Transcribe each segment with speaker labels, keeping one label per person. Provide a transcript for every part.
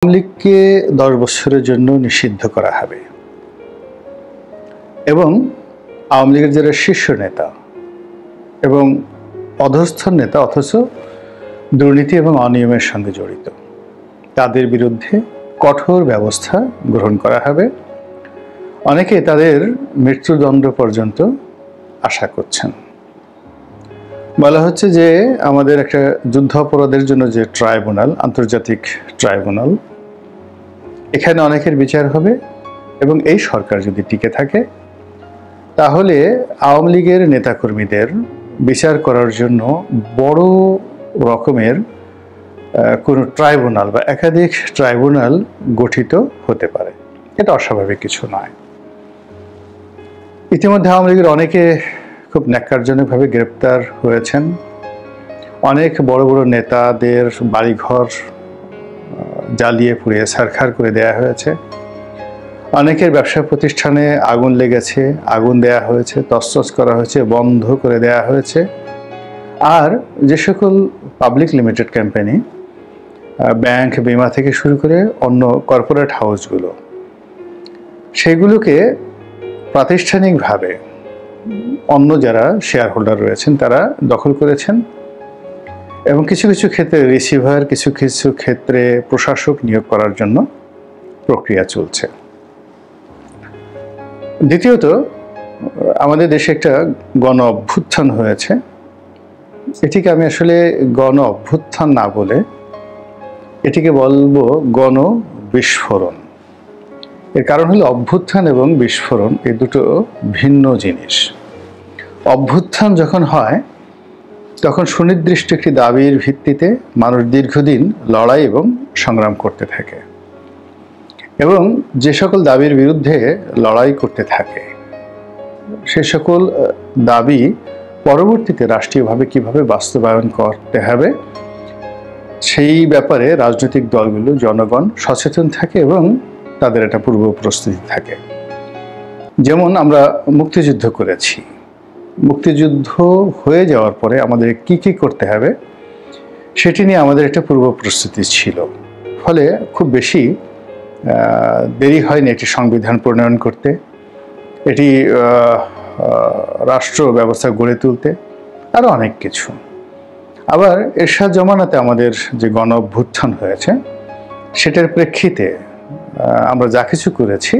Speaker 1: আওয়ামী লীগকে 10 বছরের জন্য নিষিদ্ধ করা হবে এবং আওয়ামী লীগের যারা শীর্ষ নেতা এবং অধস্থ নেতা অথচ দুর্নীতি এবং অনিয়মের সঙ্গে জড়িত তাদের বিরুদ্ধে কঠোর ব্যবস্থা গ্রহণ করা হবে। অনেকে তাদের মৃত্যুদণ্ড পর্যন্ত আশা করছেন। বলা হচ্ছে যে আমাদের একটা যুদ্ধ অপরাধের জন্য যে ট্রাইব্যুনাল, আন্তর্জাতিক ট্রাইব্যুনাল, এখানে অনেকের বিচার হবে এবং এই সরকার যদি টিকে থাকে তাহলে আওয়ামী লীগের নেতাকর্মীদের বিচার করার জন্য বড় রকমের কোনো ট্রাইব্যুনাল বা একাধিক ট্রাইব্যুনাল গঠিত হতে পারে। এটা অস্বাভাবিক কিছু নয়। ইতিমধ্যে আওয়ামী লীগের অনেকে খুব ন্যাক্কারজনকভাবে গ্রেপ্তার হয়েছেন। অনেক বড় বড় নেতাদের বাড়িঘর জ্বালিয়ে পুড়িয়ে ছারখার করে দেয়া হয়েছে। অনেকের ব্যবসা প্রতিষ্ঠানে আগুন লেগেছে, আগুন দেয়া হয়েছে, তছনছ করা হয়েছে, বন্ধ করে দেয়া হয়েছে। আর যে সকল পাবলিক লিমিটেড কোম্পানি, ব্যাংক, বিমা থেকে শুরু করে অন্য কর্পোরেট হাউসগুলো, সেগুলোকে প্রাতিষ্ঠানিকভাবে অন্য যারা শেয়ার হোল্ডার রয়েছেন তারা দখল করেছেন এবং কিছু কিছু ক্ষেত্রে রিসিভার, কিছু কিছু ক্ষেত্রে প্রশাসক নিয়োগ করার জন্য প্রক্রিয়া চলছে। দ্বিতীয়ত, আমাদের দেশে একটা গণ অভ্যুত্থান হয়েছে। এটিকে আমি আসলে গণ অভ্যুত্থান না বলে এটিকে বলবো গণ বিস্ফোরণ। এর কারণ হলো অভ্যুত্থান এবং বিস্ফোরণ এই দুটো ভিন্ন জিনিস। অভ্যুত্থান যখন হয় তখন সুনির্দিষ্ট একটি দাবির ভিত্তিতে মানুষ দীর্ঘদিন লড়াই এবং সংগ্রাম করতে থাকে এবং যে সকল দাবির বিরুদ্ধে লড়াই করতে থাকে সে সকল দাবি পরবর্তীতে রাষ্ট্রীয়ভাবে কিভাবে বাস্তবায়ন করতে হবে সেই ব্যাপারে রাজনৈতিক দলগুলো, জনগণ সচেতন থাকে এবং তাদের একটা পূর্ব প্রস্তুতি থাকে। যেমন আমরা মুক্তিযুদ্ধ করেছি, মুক্তিযুদ্ধ হয়ে যাওয়ার পরে আমাদের কি কি করতে হবে সেটি নিয়ে আমাদের একটা পূর্ব প্রস্তুতি ছিল। ফলে খুব বেশি দেরি হয়নি এটি সংবিধান প্রণয়ন করতে, এটি রাষ্ট্র ব্যবস্থা গড়ে তুলতে, আরও অনেক কিছু। আবার এরশাদ জমানাতে আমাদের যে গণ অভ্যুত্থান হয়েছে সেটার প্রেক্ষিতে আমরা যা কিছু করেছি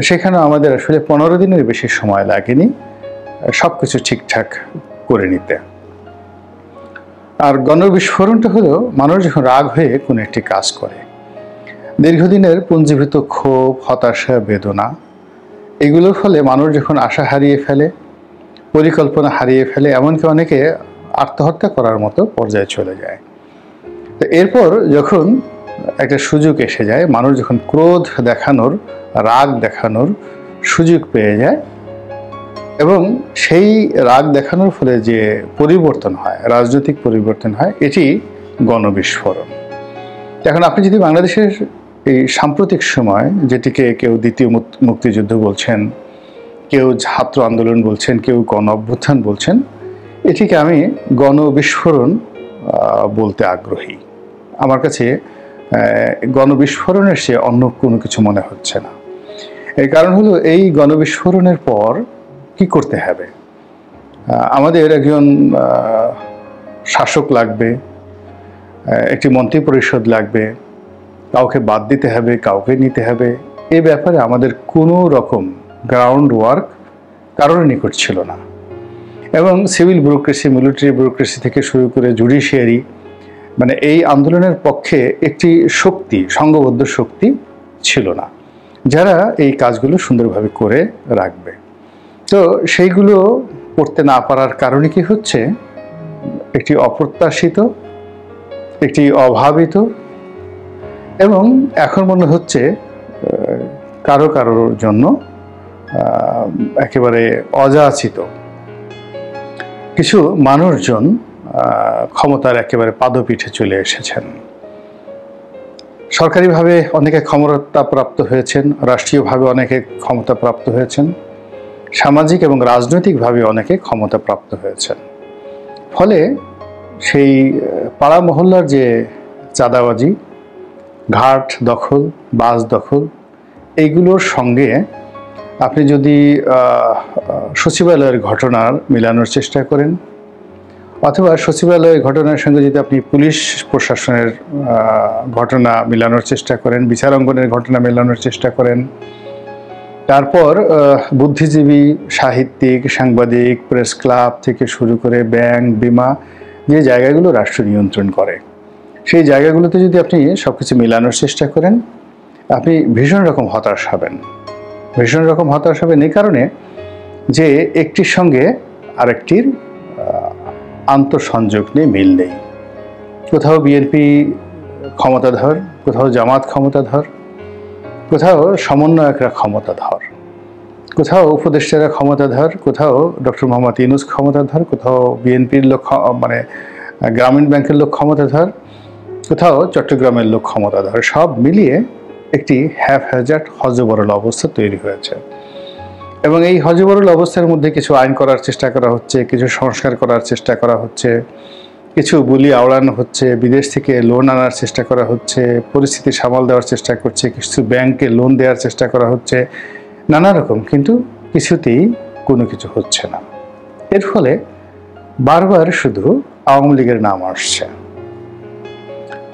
Speaker 1: সেখানে আমাদের আসলে 15 দিনের বেশি সময় লাগেনি সব কিছু ঠিকঠাক করে নিতে। আর গণবিস্ফোরণটা হলো মানুষ যখন রাগ হয়ে কোনো একটি কাজ করে, দীর্ঘদিনের পুঞ্জীভূত ক্ষোভ, হতাশা, বেদনা, এগুলোর ফলে মানুষ যখন আশা হারিয়ে ফেলে, পরিকল্পনা হারিয়ে ফেলে, এমনকি অনেকে আত্মহত্যা করার মতো পর্যায়ে চলে যায়। তো এরপর যখন একটা সুযোগ এসে যায়, মানুষ যখন ক্রোধ দেখানোর, রাগ দেখানোর সুযোগ পেয়ে যায় এবং সেই রাগ দেখানোর ফলে যে পরিবর্তন হয়, রাজনৈতিক পরিবর্তন হয়, এটি গণবিস্ফোরণ। এখন আপনি যদি বাংলাদেশের এই সাম্প্রতিক সময়, যেটিকে কেউ দ্বিতীয় মুক্তিযুদ্ধ বলছেন, কেউ ছাত্র আন্দোলন বলছেন, কেউ গণ অভ্যুত্থান বলছেন, এটিকে আমি গণবিস্ফোরণ বলতে আগ্রহী। আমার কাছে গণবিস্ফোরণের চেয়ে অন্য কোনো কিছু মনে হচ্ছে না। এর কারণ হলো এই গণবিস্ফোরণের পর কি করতে হবে? আমাদের একজন শাসক লাগবে, একটি মন্ত্রী পরিষদ লাগবে, কাউকে বাদ দিতে হবে, কাউকে নিতে হবে। এই ব্যাপারে আমাদের কোনো রকম গ্রাউন্ড ওয়ার্ক কারোর নিকট ছিল না এবং সিভিল ব্যুরোক্রেসি, মিলিটারি ব্যুরোক্রেসি থেকে শুরু করে জুডিশিয়ারি, মানে এই আন্দোলনের পক্ষে একটি শক্তি, সংঘবদ্ধ শক্তি ছিল না যারা এই কাজগুলো সুন্দরভাবে করে রাখবে। তো সেইগুলো করতে না পারার কারণে কি হচ্ছে, একটি অপ্রত্যাশিত, একটি অভাবিত এবং এখন মনে হচ্ছে কারোর জন্য একেবারে অযাচিত কিছু মানুষজন ক্ষমতার একেবারে পাদপীঠে চলে এসেছেন। সরকারিভাবে অনেকে ক্ষমতাপ্রাপ্ত হয়েছেন, রাষ্ট্রীয়ভাবে অনেকে ক্ষমতাপ্রাপ্ত হয়েছেন, সামাজিক এবং রাজনৈতিকভাবে অনেকে ক্ষমতাপ্রাপ্ত হয়েছেন। ফলে সেই পাড়া মহল্লার যে চাঁদাবাজি, ঘাট দখল, বাস দখল, এইগুলোর সঙ্গে আপনি যদি সচিবালয়ের ঘটনার মিলানোর চেষ্টা করেন, অথবা সচিবালয়ের ঘটনার সঙ্গে যদি আপনি পুলিশ প্রশাসনের ঘটনা মিলানোর চেষ্টা করেন, বিচারাঙ্গনের ঘটনা মেলানোর চেষ্টা করেন, তারপর বুদ্ধিজীবী, সাহিত্যিক, সাংবাদিক, প্রেস ক্লাব থেকে শুরু করে ব্যাংক, বিমা, যে জায়গাগুলো রাষ্ট্র নিয়ন্ত্রণ করে, সেই জায়গাগুলোতে যদি আপনি সব কিছু মেলানোর চেষ্টা করেন, আপনি ভীষণ রকম হতাশ হবেন। ভীষণ রকম হতাশ হবেন এই কারণে যে একটির সঙ্গে আরেকটির আন্তঃসংযোগ নেই, মিল নেই। কোথাও বিএনপি ক্ষমতাধর, কোথাও জামাত ক্ষমতাধর, কোথাও সমন্বয়করা ক্ষমতাধর, কোথাও উপদেষ্টারা ক্ষমতাধর, কোথাও ডক্টর মোহাম্মদ ইউনূস ক্ষমতাধর, কোথাও বিএনপির লোক মানে গ্রামীণ ব্যাংকের লোক ক্ষমতাধর, কোথাও চট্টগ্রামের লোক ক্ষমতাধর। সব মিলিয়ে একটি হ্যাজার্ড হযবরল অবস্থা তৈরি হয়েছে এবং এই হযবরল অবস্থার মধ্যে কিছু আইন করার চেষ্টা করা হচ্ছে, কিছু সংস্কার করার চেষ্টা করা হচ্ছে, কিছু বুলি আওড়ানো হচ্ছে, বিদেশ থেকে লোন আনার চেষ্টা করা হচ্ছে, পরিস্থিতি সামাল দেওয়ার চেষ্টা করছে, কিছু ব্যাংকে লোন দেওয়ার চেষ্টা করা হচ্ছে, নানা রকম, কিন্তু কিছুতেই কোনো কিছু হচ্ছে না। এর ফলে বারবার শুধু আওয়ামী লীগের নাম আসছে।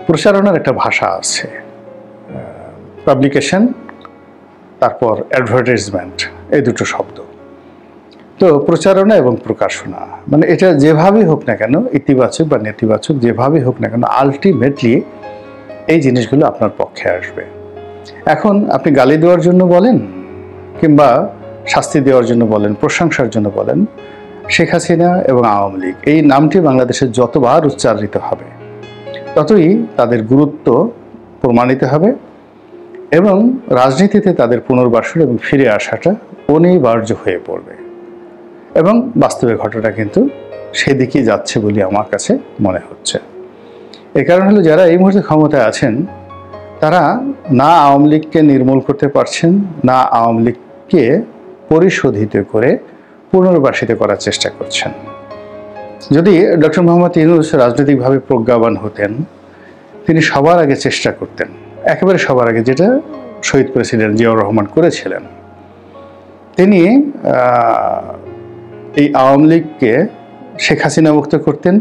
Speaker 1: প্রচারণার একটা ভাষা আছে, পাবলিকেশন, তারপর অ্যাডভার্টাইজমেন্ট, এই দুটো শব্দ। তো প্রচারণা এবং প্রকাশনা, মানে এটা যেভাবেই হোক না কেন, ইতিবাচক বা নেতিবাচক যেভাবেই হোক না কেন, আলটিমেটলি এই জিনিসগুলো আপনার পক্ষে আসবে। এখন আপনি গালি দেওয়ার জন্য বলেন, কিংবা শাস্তি দেওয়ার জন্য বলেন, প্রশংসার জন্য বলেন, শেখ হাসিনা এবং আওয়ামী লীগ এই নামটি বাংলাদেশে যতবার উচ্চারিত হবে ততই তাদের গুরুত্ব প্রমাণিত হবে এবং রাজনীতিতে তাদের পুনর্বাসন এবং ফিরে আসাটা অনিবার্য হয়ে পড়বে। এবং বাস্তবে ঘটনা কিন্তু সেদিকেই যাচ্ছে বলে আমার কাছে মনে হচ্ছে। এই কারণ হলো, যারা এই মুহূর্তে ক্ষমতায় আছেন তারা না আওয়ামী লীগকে নির্মূল করতে পারছেন, না আওয়ামী লীগকে পরিশোধিত করে পুনর্বাসিত করার চেষ্টা করছেন। যদি ডক্টর মোহাম্মদ ইউনূস রাজনৈতিকভাবে প্রজ্ঞাবান হতেন, তিনি সবার আগে চেষ্টা করতেন, একেবারে সবার আগে, যেটা শহীদ প্রেসিডেন্ট জিয়াউর রহমান করেছিলেন। তিনি এই আওয়ামী লীগকে শেখ হাসিনা মুক্ত করতেন,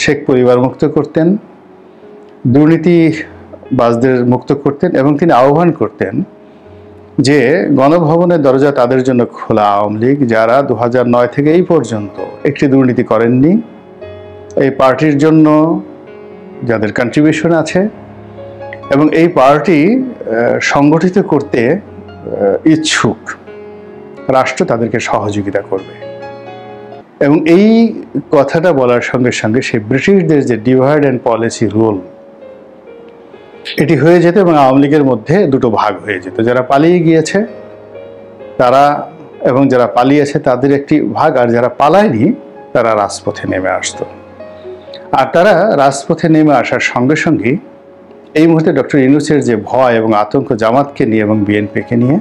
Speaker 1: শেখ পরিবার মুক্ত করতেন, দুর্নীতিবাজদের মুক্ত করতেন এবং তিনি আহ্বান করতেন যে গণভবনের দরজা তাদের জন্য খোলা, আওয়ামী লীগ যারা 2009 থেকে এই পর্যন্ত একটি দুর্নীতি করেননি, এই পার্টির জন্য যাদের কন্ট্রিবিউশন আছে এবং এই পার্টি সংগঠিত করতে ইচ্ছুক, রাষ্ট্র তাদেরকে সহযোগিতা করবে। এবং এই কথাটা বলার সঙ্গে সঙ্গে সেই ব্রিটিশদের যে ডিভাইড অ্যান্ড পলিসি রুল, এটি হয়ে যেত এবং আওয়ামী লীগের মধ্যে দুটো ভাগ হয়ে যেত। যারা পালিয়ে গিয়েছে তারা এবং যারা পালিয়েছে তাদের একটি ভাগ, আর যারা পালায়নি তারা রাজপথে নেমে আসতো। আর তারা রাজপথে নেমে আসার সঙ্গে সঙ্গে এই মুহূর্তে ডক্টর ইউনূসের যে ভয় এবং আতঙ্ক জামাতকে নিয়ে এবং বিএনপিকে নিয়ে,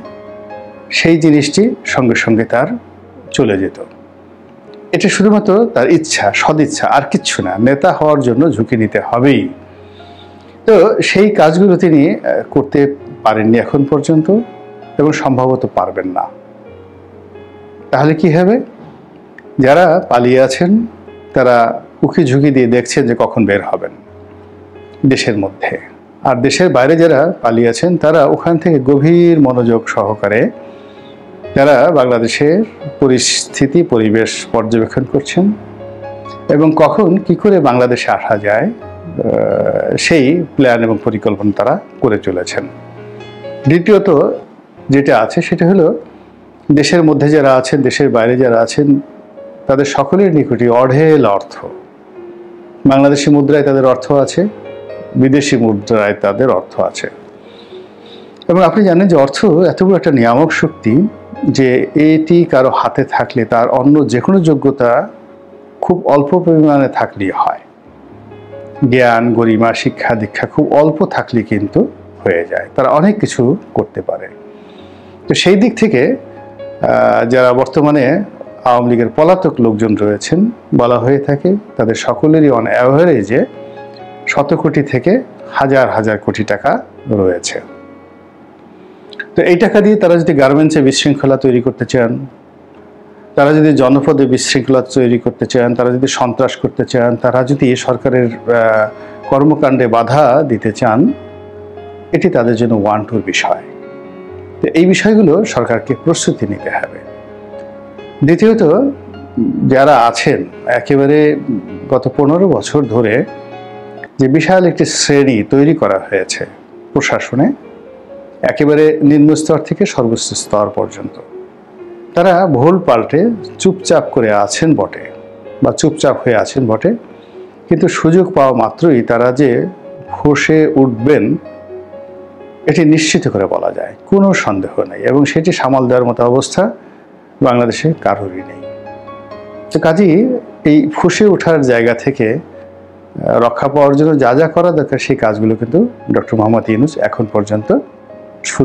Speaker 1: সেই জিনিসটি সঙ্গে সঙ্গে তার চলে যেত। এটা শুধুমাত্র তার ইচ্ছা, সদিচ্ছা, আর কিচ্ছু না। নেতা হওয়ার জন্য ঝুঁকি নিতে হবেই। তো সেই কাজগুলো তিনি করতে পারেননি এখন পর্যন্ত এবং সম্ভবত পারবেন না। তাহলে কি হবে? যারা পালিয়ে আছেন তারা উকি ঝুঁকি দিয়ে দেখছেন যে কখন বের হবেন দেশের মধ্যে, আর দেশের বাইরে যারা পালিয়ে আছেন তারা ওখান থেকে গভীর মনোযোগ সহকারে যারা বাংলাদেশের পরিস্থিতি, পরিবেশ পর্যবেক্ষণ করছেন এবং কখন কি করে বাংলাদেশে আসা যায় সেই প্ল্যান এবং পরিকল্পনা তারা করে চলেছেন। দ্বিতীয়ত যেটা আছে সেটা হলো, দেশের মধ্যে যারা আছেন, দেশের বাইরে যারা আছেন, তাদের সকলের নিকটই অঢেল অর্থ। বাংলাদেশি মুদ্রায় তাদের অর্থ আছে, বিদেশি মুদ্রায় তাদের অর্থ আছে। এবং আপনি জানেন যে অর্থ এত বড় একটা নিয়ামক শক্তি যে এটি কারো হাতে থাকলে তার অন্য যে কোনো যোগ্যতা খুব অল্প পরিমাণে থাকলেই হয়। জ্ঞান, গরিমা, শিক্ষা, দীক্ষা খুব অল্প থাকলে কিন্তু হয়ে যায়, তারা অনেক কিছু করতে পারে। তো সেই দিক থেকে যারা বর্তমানে আওয়ামী লীগের পলাতক লোকজন রয়েছেন বলা হয়ে থাকে, তাদের সকলেরই অন অ্যাভারেজে 100 কোটি থেকে হাজার হাজার কোটি টাকা রয়েছে। তো এই টাকা দিয়ে তারা যদি গার্মেন্টসে বিশৃঙ্খলা তৈরি করতে চান, তারা যদি জনপদে বিশৃঙ্খলা তৈরি করতে চান, তারা যদি সন্ত্রাস করতে চান, তারা যদি সরকারের কর্মকাণ্ডে বাধা দিতে চান, এটি তাদের জন্য ওয়ান-টুর বিষয়। তো এই বিষয়গুলো সরকারকে প্রস্তুতি নিতে হবে। দ্বিতীয়ত, যারা আছেন একেবারে গত 15 বছর ধরে যে বিশাল একটি শ্রেণী তৈরি করা হয়েছে প্রশাসনে, একেবারে নিম্নস্তর থেকে সর্বোচ্চ স্তর পর্যন্ত, তারা ভুল পাল্টে চুপচাপ করে আছেন বটে, বা চুপচাপ হয়ে আছেন বটে, কিন্তু সুযোগ পাওয়া মাত্রই তারা যে ফুঁসে উঠবেন এটি নিশ্চিত করে বলা যায়, কোনো সন্দেহ নেই, এবং সেটি সামাল দেওয়ার মতো অবস্থা বাংলাদেশে কারোরই নেই। তো কাজেই এই ফুঁসে ওঠার জায়গা থেকে রক্ষা পাওয়ার জন্য যা যা করা দরকার সেই কাজগুলো কিন্তু ডক্টর মোহাম্মদ ইউনূস এখন পর্যন্ত শুরু